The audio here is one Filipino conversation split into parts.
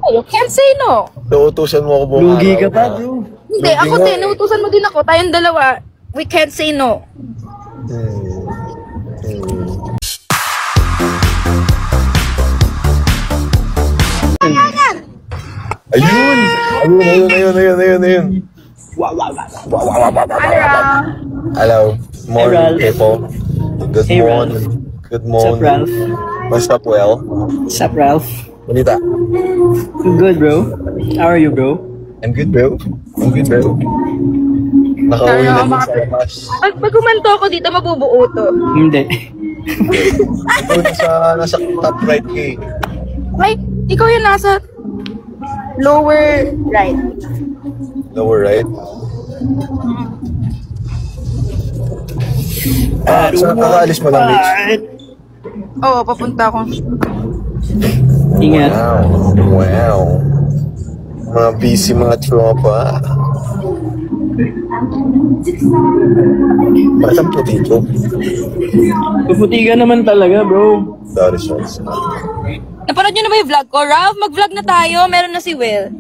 You can't say no. Nauutusan mo ako buong Lugi araw ka pa, na- bro. Hindi, ako din. Nautusan mo din ako. Tayong dalawa. We can't say no. Ayun! Ayun. Hello. Morning, Ralph. people. Good Hey, morning. Good What's up, morning. Ralph? What's up, well? What's up, Ralph? Bonita. Good, bro. How are you, bro? I'm good, bro. Nakauwi na din sa labas. Pag kumanto ako dito, mabubuo to. Hindi. Doon nasa top right kay. Ay, ikaw yung nasa lower right. Lower right. So kakaalis mo lang, Mitch. Oo, papunta ako. Ingat. Wow. Mga busy mga tropa. Bakit ang puti ko? Puputi ka naman talaga, bro. Sorry. Napanood nyo na ba yung vlog ko? Ralph, mag-vlog na tayo. Meron na si Will.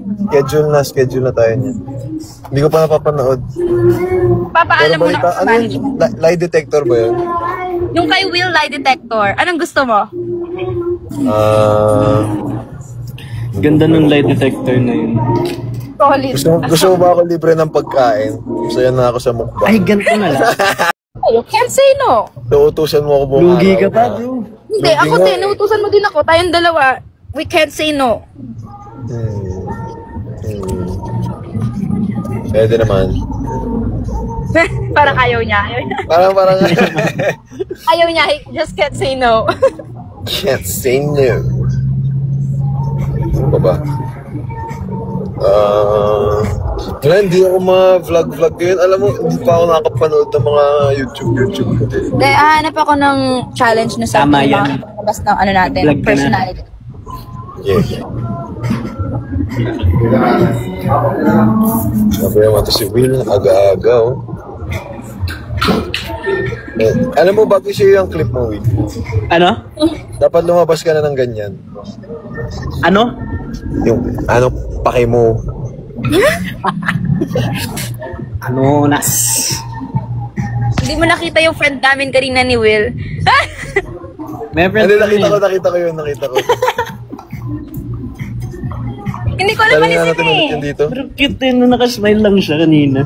Schedule na tayo niyan. Hindi ko pa napapanood. Papaalam mo na ako sa ano management. yun? Lie detector ba yun? Yung kay Will lie detector. Anong gusto mo? Ganda nung lie detector na yun. Solid. Gusto mo ba ako libre ng pagkain? Masaya na ako sa mukbang. Ay, ganito na lang. You can't say no. Nauutusan mo ako buong Lugi araw ka pa, na- bro. Hindi, ako nga din. Nautusan mo din ako. Tayong dalawa. We can't say no. Pwede naman. Parang ayaw niya. Parang Ayaw niya. He just can't say no. can't say no. Ano ba? Wala, hindi ako ma-vlog ngayon. Alam mo, hindi pa ako nakapanood ng mga YouTube. Dahil hanap ako ng challenge na sa Tama ating yan. mga kapabas ng ano natin, Vlog ka na. personality. Yeah. Sabi naman ito si Will, aga-aga oh. Alam mo, bago siya yung clip mo, Will. Ano? Dapat lumabas ka na ng ganyan. Ano? Yung, pake mo. Ano, nas? Hindi mo nakita yung friend namin kanina ni Will. May friend Hindi, kami. nakita ko. Hindi ko alam Dali ano nga sila natin ulit yun eh. dito. Pero cute din na nakasmile lang siya kanina.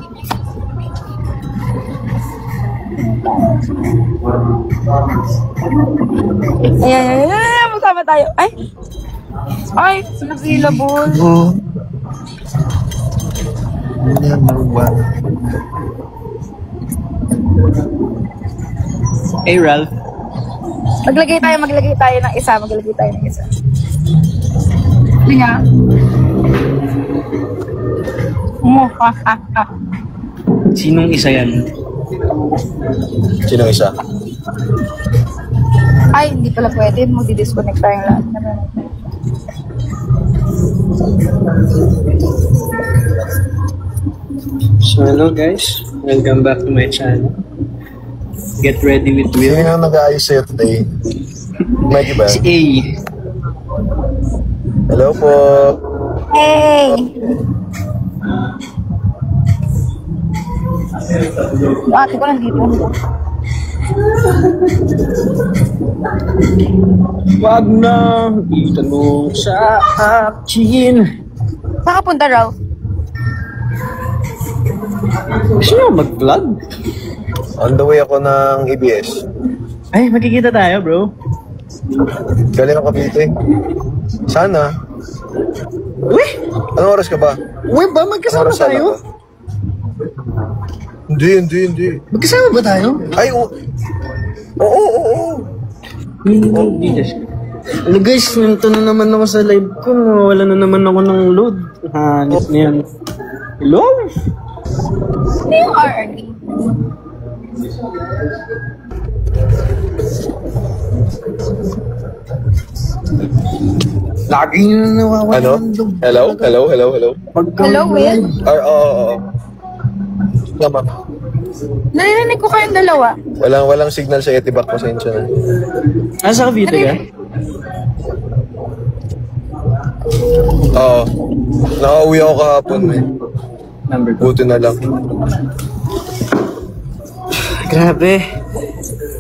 Ayan. Masama tayo. Ay, nag-syllable. Hey, Ralph. Maglagay tayo ng isa. Hindi nga. Sinong isa yan? Sino isa? Ay, hindi pala pwede. Magdi-disconnect tayong lahat. So, hello guys. Welcome back to my channel. Get ready with Sino Will. yung nag-aayos sa'yo today? Mikey ba? Si A. Hello po. Hey! Yung ate ko nandito. Wag na itanong sa akin. Saan ka punta, Ralph? Gusto nyo mag-vlog? On the way ako ng ABS. Ay, magkikita tayo, bro. Galing ako Cavite. Sana. Uy! Anong oras ka ba? Uy ba? Anong Magkasama oras sana tayo? ba? Hindi. Magkasama ba tayo? Ay, oo. Jesus. Ano guys, nandito na naman ako sa live ko. Wala na naman ako ng load. Hanip na yan. Hello? Hindi yung RRD. Lagi na nawawala Ano? ng loob. Hello? Hello, Will? Oo. Tama. Narinig ko kayong dalawa. Walang signal sa Etibac. Pasensya na. Nasa Cavite ka? Oo. Nakauwi ako kahapon, man. Number 2. Buti na lang. Grabe.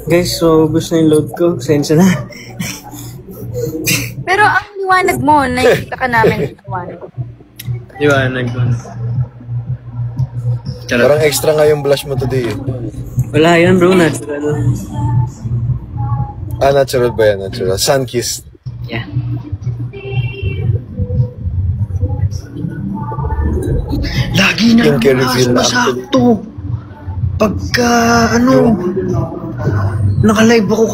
Guys, so ubos na yung load ko. Sensya na. Pero ang liwanag mo, nakikita ka namin sa liwanag. Liwanag ko. Charot. Parang extra nga yung blush mo today. Wala yan bro, natural. Natural ba yan? Natural. Sun-kissed. Yeah. Lagi na Skincare reveal na masakto. Pagka, naka-live ako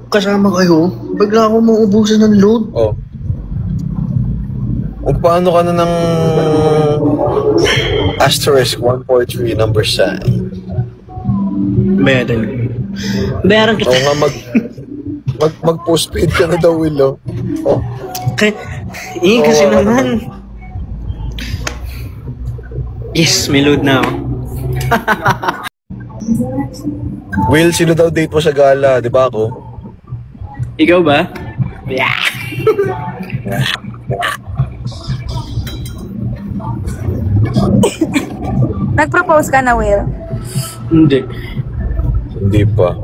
kasama kayo, bigla ako mauubusan ng load. Oh. O paano ka na ng asterisk 143 number sign? Bayaran kita. Oo nga, mag-postpaid ka na daw, Willow. Oh. Kasi naman. Yes, may load na ako. Will, sino daw date mo sa gala? Di ba ako? Ikaw ba? Yeah. Nag-propose ka na, Will? Hindi. Hindi pa.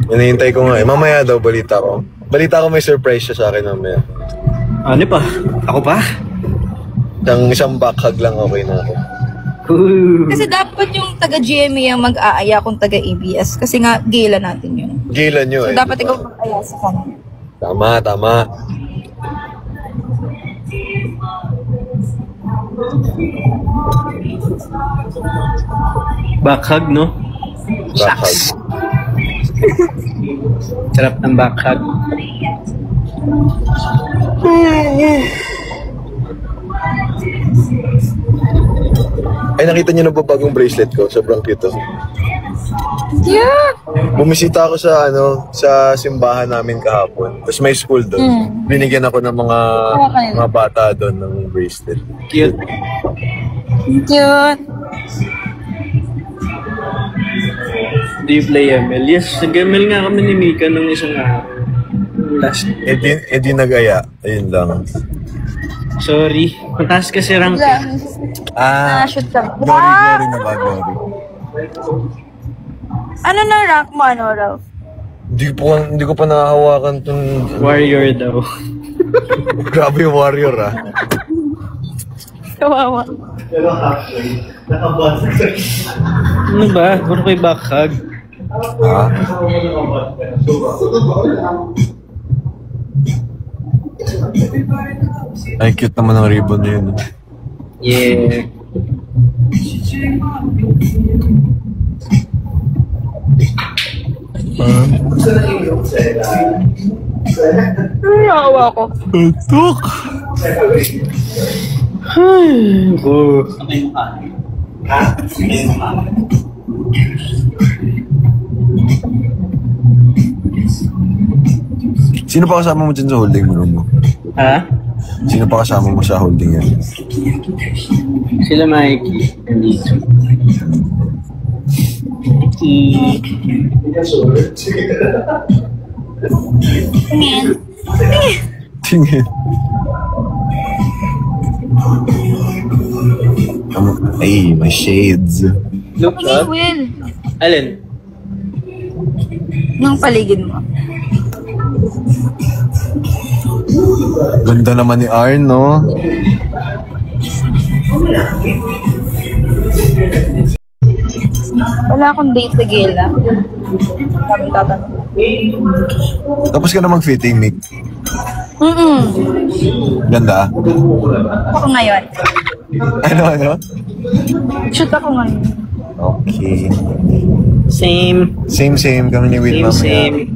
Hinihintay ko nga eh. Mamaya daw, balita ko. Balita ko may surprise siya sa akin mamaya. Ano pa? Ako pa? Isang backhug lang okay na ako. Kasi dapat yung taga-GMA ang mag-aaya kung taga-ABS. Kasi nga, gila natin yun. Gila nyo So, eh. dapat diba? ikaw mag-aaya sa kanya. Tama. Backhug, no? Backhug. Sarap ng backhug. Ay, nakita niyo na ba bagong bracelet ko? Sobrang cute oh. Yeah! Bumisita ako sa simbahan namin kahapon. Tapos may school doon. Binigyan ako ng mga bata doon ng bracelet. Cute. Cute! Do you play ML? Yes, nag-ML nga kami ni Mika nung isang last. Di nag-aya. Ayun lang. Sorry. Mataas kasi rank. Shoot ka. Glory na ba, Glory? Ano na rank mo, Ralph? Hindi ko pa nakahawakan itong... Warrior daw. Grabe yung warrior ah. Kawawa. Ano ba? Puro kay backhug. Ha? Ay, cute naman ang ribbon na yun. Yeah. Kawawa ko. Tuk! Oh. Sino pa kasama mo dyan sa holding room mo? Ha? Sino pa kasama mo sa holding yan? Sila Mikey. Nandito. Tingin. Ay, my shades. Look Hey, up. Will. Alin? Nung paligid mo. Ganda naman ni Arn, no? Wala akong date sa gala. Kami tatanong. Tapos ka na mag-fitting, Nick. Ganda. Ako ngayon. Ano? Shoot ako ngayon. Okay. Same. Same kami ni Will mamaya. Same.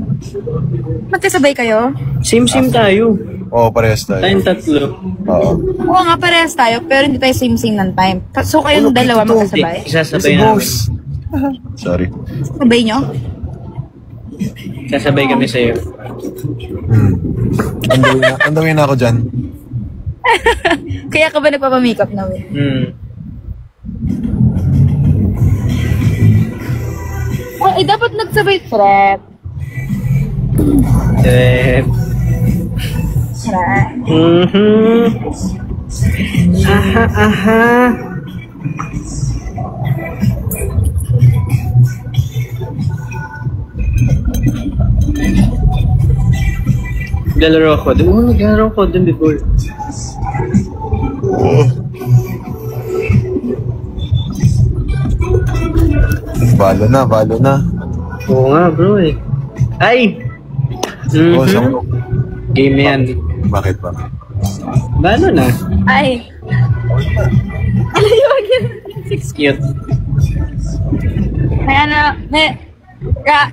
Magkasabay kayo? Same tayo. Oo, parehas tayo. Tayong tatlo. Oo. Oo nga, parehas tayo, pero hindi tayo same ng time. So kayong dalawa magkasabay? Isasabay namin. Sorry. Sabay nyo? Sasabay kami sa'yo. Andawin na ako dyan. Kaya ka ba nagpapamakeup na, Will? Ay, dapat nagsabay prep. Aha, aha. Naglalaro ako dun. Naglalaro ako dun before. Balo na. Oo nga bro eh. Ay! Oo, Game yan. Bakit ba? Balo na. Ay. Alayo yun. Cute. May ano,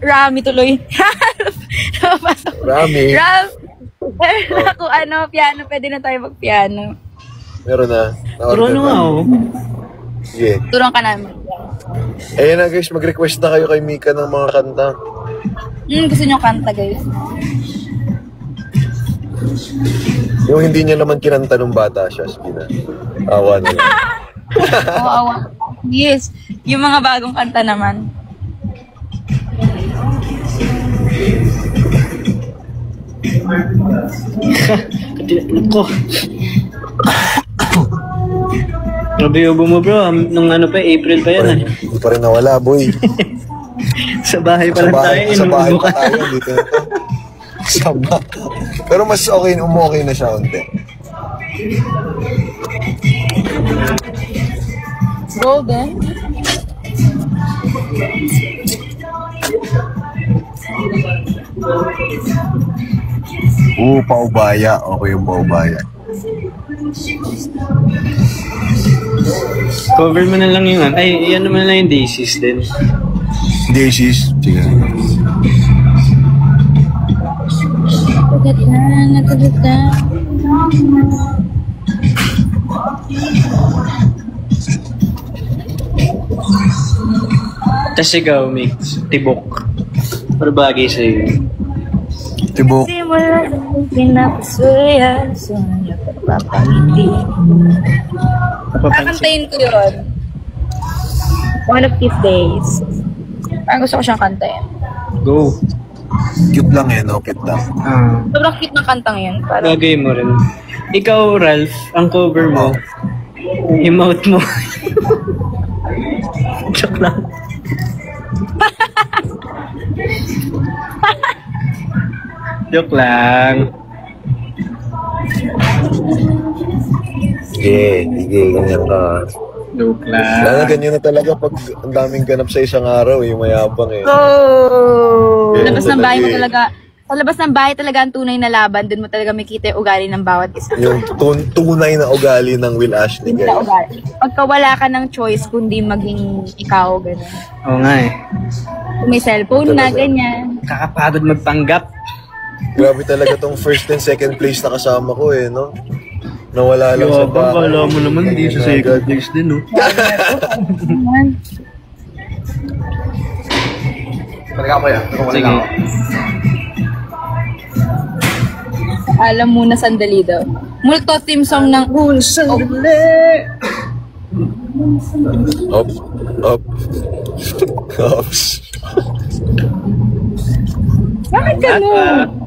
Rami tuloy. Rami. Meron ako piano, pwede na tayo mag-piano. Meron na. Pero ano nga oh. Sige. Turuan ka namin. Ayun na guys, mag-request na kayo kay Mika ng mga kanta. Gusto nyo kanta, guys. Yung hindi niya naman kinanta nung bata siya. Sige na. Awa na yun. Oo, awa. Yes. Yung mga bagong kanta naman. Katilat ko. Grabe yung mo bro. Nung ano pa, April pa yan ah. Hindi pa rin nawala, boy. Sa bahay pa lang tayo. Sa bahay pa tayo. Dito na to. Sama. Pero mas okay na siya unti. Golden. Paubaya. Okay yung paubaya. Cover mo na lang yung ano. Ay, yan naman lang yung Daisies din. Daisies. Sige. Tapos ikaw, mix. Tibok. Para bagay sa'yo. Tibok. Hindi mo lang pinapasuya. Sunya ka papangiti. Kakantayin ko yun. One of these days. Parang gusto ko siyang kantayin. Go. Cute lang no? Cute lang. Sobrang cute ng kantang yun. Parang Bagay mo rin. Ikaw, Ralph, ang cover mo, emote mo. Joke lang. Joke lang. Sige, ganyan ka. Joke lang. Lalo ganyan na talaga pag ang daming ganap sa isang araw, yung mayabang eh. oh! Yeah, Labas ng bahay mo talaga talaga. Sa labas ng bahay talaga ang tunay na laban. Doon mo talaga makita yung ugali ng bawat isa. Yung tunay na ugali ng Will Ashley, Na guys. ugali. Pagka wala ka ng choice kundi maging ikaw, gano'n. Oo nga eh. Kung may cellphone na, Talaga. ganyan. Kakapagod magpanggap. Grabe talaga tong first and second place na kasama ko eh, no? Nawala lang sa bahay. Kala mo naman di sa second place din, no? Sige. Alam mo na sandali daw. Multo team song ng Sandali! Up. Ups. Bakit gano'n?